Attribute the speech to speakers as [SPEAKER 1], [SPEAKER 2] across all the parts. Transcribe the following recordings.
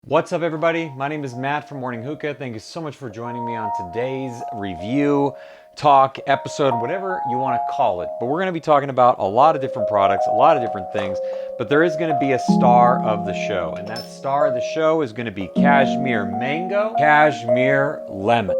[SPEAKER 1] What's up everybody? My name is Matt from Morning Hookah. Thank you so much for joining me on today's review, talk, episode, whatever you want to call it. But we're going to be talking about a lot of different products, a lot of different things, but there is going to be a star of the show. And that star of the show is going to be Kashmir Mango, Kashmir Lemon.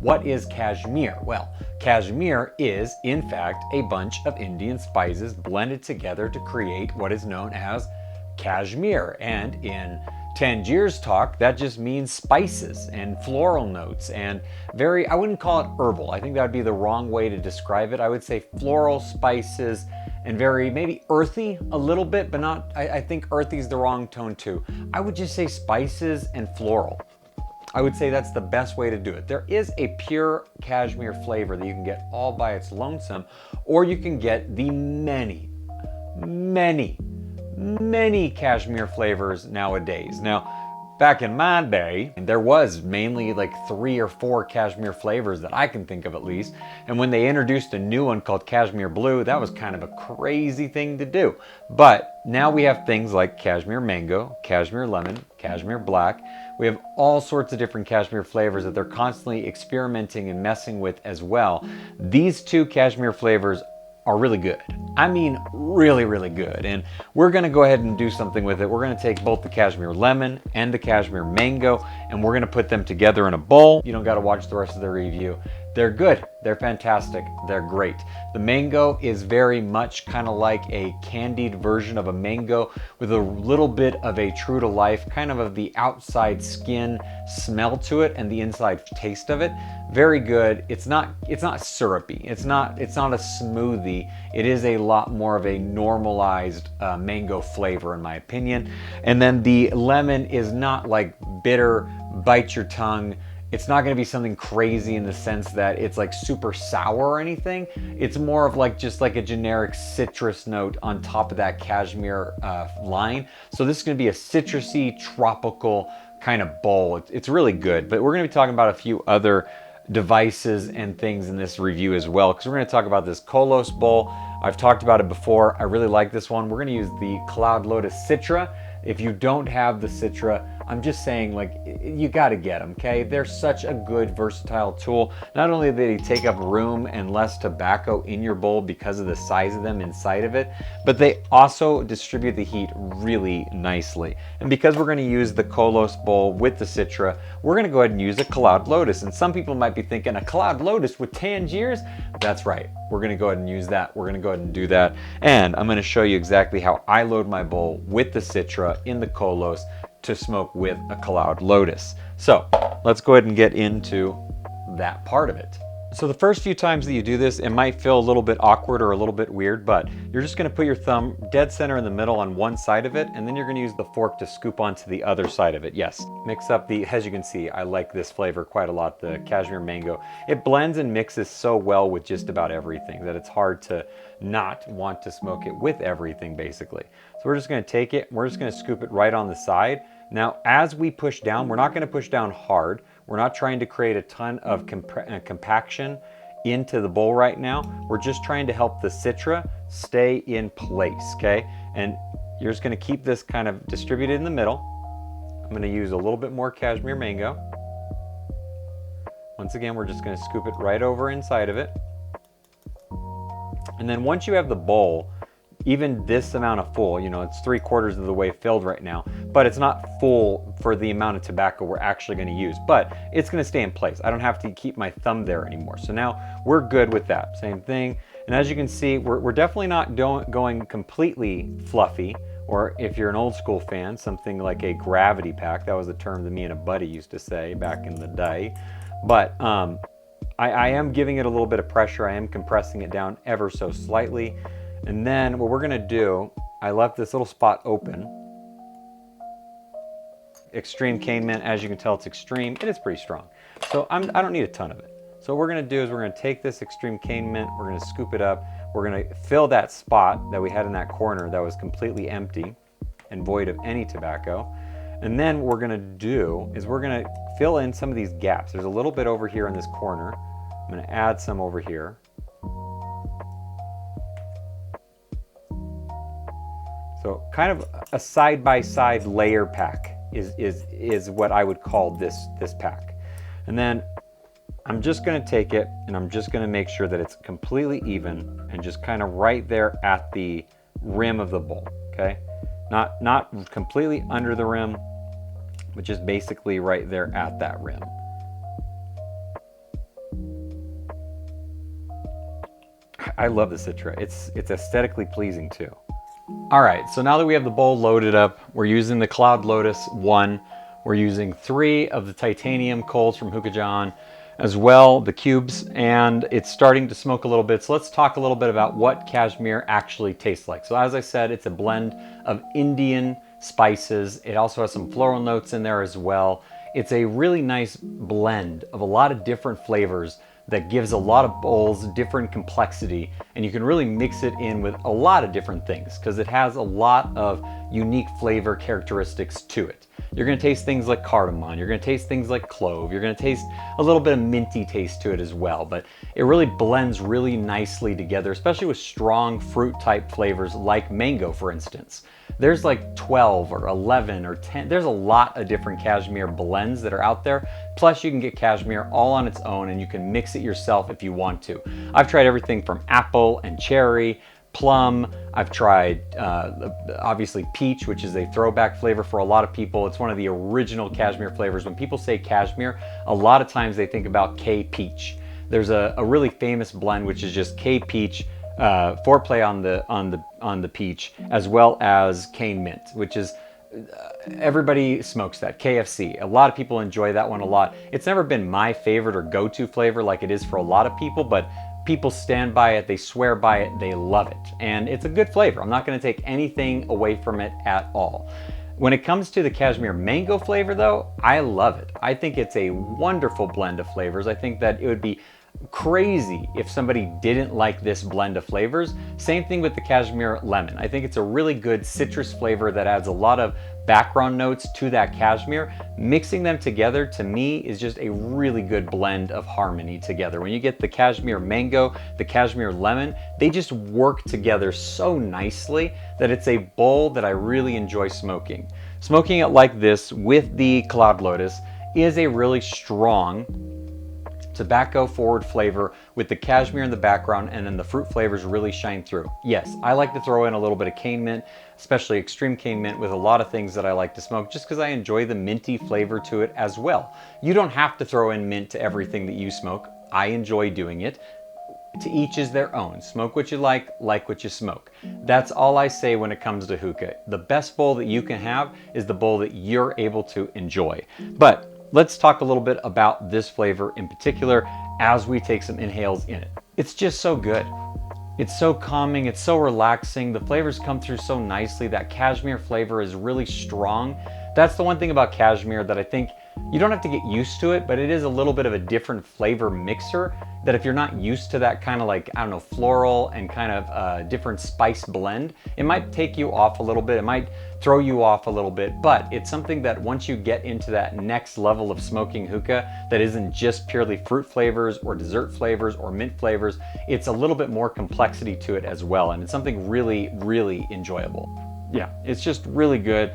[SPEAKER 1] What is Kashmir? Well, Kashmir is, in fact, a bunch of Indian spices blended together to create what is known as Kashmir. And in Tangiers talk, that just means spices and floral notes and I wouldn't call it herbal. I think that would be the wrong way to describe it. I would say floral spices and very maybe earthy a little bit, but not, I think earthy is the wrong tone too. I would just say spices and floral. I would say that's the best way to do it. There is a pure Kashmir flavor that you can get all by its lonesome, or you can get the many Kashmir flavors nowadays. Now, back in my day, there was mainly like 3 or 4 Kashmir flavors that I can think of at least. And when they introduced a new one called Kashmir Blue, that was kind of a crazy thing to do. But now we have things like Kashmir Mango, Kashmir Lemon, Kashmir Black. We have all sorts of different Kashmir flavors that they're constantly experimenting and messing with as well. These 2 Kashmir flavors are really good. I mean, really good. And we're gonna go ahead and do something with it. We're gonna take both the Kashmir Lemon and the Kashmir Mango, and we're gonna put them together in a bowl. You don't gotta watch the rest of the review. They're good, they're fantastic, they're great. The mango is very much kind of like a candied version of a mango with a little bit of a true to life, kind of the outside skin smell to it and the inside taste of it. Very good. It's not syrupy. It's not a smoothie. It is a lot more of a normalized mango flavor in my opinion. And then the lemon is not like bitter, bite your tongue. It's not going to be something crazy in the sense that it's like super sour or anything. It's more of like just like a generic citrus note on top of that Kashmir line. So this is going to be a citrusy, tropical kind of bowl. It's really good. But we're going to be talking about a few other devices and things in this review as well, because we're going to talk about this Kolos bowl. I've talked about it before. I really like this one. We're going to use the Kaloud Lotus Sitra. If you don't have the Citra, I'm just saying, like, you gotta get them, okay? They're such a good, versatile tool. Not only do they take up room and less tobacco in your bowl because of the size of them inside of it, but they also distribute the heat really nicely. And because we're gonna use the Kolos bowl with the Citra, we're gonna go ahead and use a Kaloud Lotus. And some people might be thinking, a Kaloud Lotus with Tangiers? That's right, we're gonna go ahead and use that. We're gonna go ahead and do that. And I'm gonna show you exactly how I load my bowl with the Citra in the Kolos to smoke with a Kaloud Lotus. So let's go ahead and get into that part of it. So the first few times that you do this, it might feel a little bit awkward or a little bit weird, but you're just gonna put your thumb dead center in the middle on one side of it, and then you're gonna use the fork to scoop onto the other side of it. Yes, mix up as you can see, I like this flavor quite a lot, the Kashmir Mango. It blends and mixes so well with just about everything that it's hard to not want to smoke it with everything basically. So we're just gonna take it, we're just gonna scoop it right on the side. Now, as we push down, we're not gonna push down hard. We're not trying to create a ton of compaction into the bowl right now. We're just trying to help the Citra stay in place, okay? And you're just gonna keep this kind of distributed in the middle. I'm gonna use a little bit more Kashmir Mango. Once again, we're just gonna scoop it right over inside of it. And then once you have the bowl, even this amount of full, you know, it's 3/4 of the way filled right now, but it's not full for the amount of tobacco we're actually going to use, but it's going to stay in place. I don't have to keep my thumb there anymore. So now we're good with that. Same thing. And as you can see, we're definitely not going completely fluffy, or if you're an old school fan, something like a gravity pack. That was a term that me and a buddy used to say back in the day. But I am giving it a little bit of pressure. I am compressing it down ever so slightly. And then what we're gonna do, I left this little spot open. Extreme cane mint, as you can tell, it's extreme. It is pretty strong. So I don't need a ton of it. So what we're gonna do is we're gonna take this extreme cane mint, we're gonna scoop it up, we're gonna fill that spot that we had in that corner that was completely empty and void of any tobacco. And then what we're gonna do is we're gonna fill in some of these gaps. There's a little bit over here in this corner. I'm gonna add some over here. So kind of a side-by-side layer pack is what I would call this pack. And then I'm just gonna take it and I'm just gonna make sure that it's completely even and just kind of right there at the rim of the bowl, okay? Not completely under the rim, but just basically right there at that rim. I love the Citra. It's aesthetically pleasing too. All right, so now that we have the bowl loaded up, we're using the Kaloud Lotus 1. We're using 3 of the titanium coals from Hookah John, as well the cubes, and it's starting to smoke a little bit. So let's talk a little bit about what cashmere actually tastes like. So as I said, it's a blend of Indian spices. It also has some floral notes in there as well. It's a really nice blend of a lot of different flavors that gives a lot of bowls different complexity, and you can really mix it in with a lot of different things because it has a lot of unique flavor characteristics to it. You're gonna taste things like cardamom, you're gonna taste things like clove, you're gonna taste a little bit of minty taste to it as well, but it really blends really nicely together, especially with strong fruit type flavors like mango, for instance. There's like 12 or 11 or 10, there's a lot of different cashmere blends that are out there. Plus you can get cashmere all on its own and you can mix it yourself if you want to. I've tried everything from apple and cherry, plum. I've tried obviously peach, which is a throwback flavor for a lot of people. It's one of the original cashmere flavors. When people say cashmere, a lot of times they think about K peach. There's a really famous blend which is just K peach, foreplay on the peach, as well as cane mint, which is everybody smokes that. KFC, a lot of people enjoy that one a lot. It's never been my favorite or go-to flavor like it is for a lot of people, but people stand by it, they swear by it, they love it, and it's a good flavor. I'm not going to take anything away from it at all. When it comes to the cashmere mango flavor though, I love it. I think it's a wonderful blend of flavors. I think that it would be crazy if somebody didn't like this blend of flavors. Same thing with the cashmere lemon. I think it's a really good citrus flavor that adds a lot of background notes to that cashmere. Mixing them together to me is just a really good blend of harmony together. When you get the cashmere mango, the cashmere lemon, they just work together so nicely that it's a bowl that I really enjoy smoking. Smoking it like this with the Kaloud Lotus is a really strong tobacco forward flavor with the cashmere in the background, and then the fruit flavors really shine through. Yes, I like to throw in a little bit of cane mint, especially extreme cane mint, with a lot of things that I like to smoke just because I enjoy the minty flavor to it as well. You don't have to throw in mint to everything that you smoke. I enjoy doing it. To each is their own. Smoke what you like what you smoke. That's all I say when it comes to hookah. The best bowl that you can have is the bowl that you're able to enjoy. But let's talk a little bit about this flavor in particular as we take some inhales in it. It's just so good. It's so calming, it's so relaxing. The flavors come through so nicely. That cashmere flavor is really strong. That's the one thing about cashmere that I think you don't have to get used to it, but it is a little bit of a different flavor mixer that if you're not used to that kind of like, I don't know, floral and kind of different spice blend, it might take you off a little bit. It might throw you off a little bit, but it's something that once you get into that next level of smoking hookah that isn't just purely fruit flavors or dessert flavors or mint flavors, it's a little bit more complexity to it as well. And it's something really, really enjoyable. Yeah, it's just really good.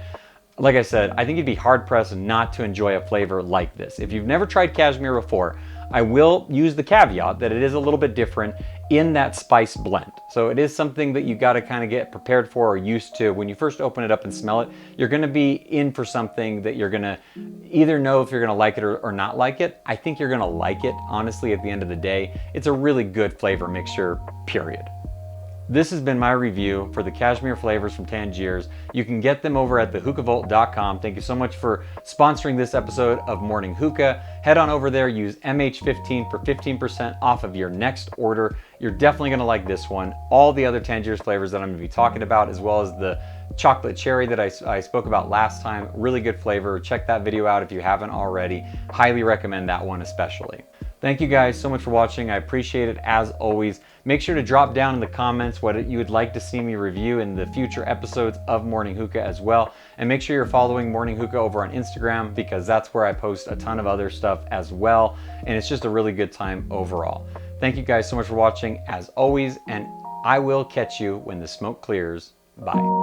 [SPEAKER 1] Like I said, I think you'd be hard pressed not to enjoy a flavor like this. If you've never tried cashmere before, I will use the caveat that it is a little bit different in that spice blend. So it is something that you got to kind of get prepared for or used to. When you first open it up and smell it, you're going to be in for something that you're going to either know if you're going to like it or not like it. I think you're going to like it, honestly, at the end of the day. It's a really good flavor mixture, period. This has been my review for the cashmere flavors from Tangiers. You can get them over at thehookahvault.com. Thank you so much for sponsoring this episode of Morning Hookah. Head on over there, use MH15 for 15% off of your next order. You're definitely gonna like this one. All the other Tangiers flavors that I'm gonna be talking about, as well as the chocolate cherry that I spoke about last time, really good flavor. Check that video out if you haven't already. Highly recommend that one especially. Thank you guys so much for watching. I appreciate it as always. Make sure to drop down in the comments what you would like to see me review in the future episodes of Morning Hookah as well. And make sure you're following Morning Hookah over on Instagram, because that's where I post a ton of other stuff as well. And it's just a really good time overall. Thank you guys so much for watching as always, and I will catch you when the smoke clears. Bye.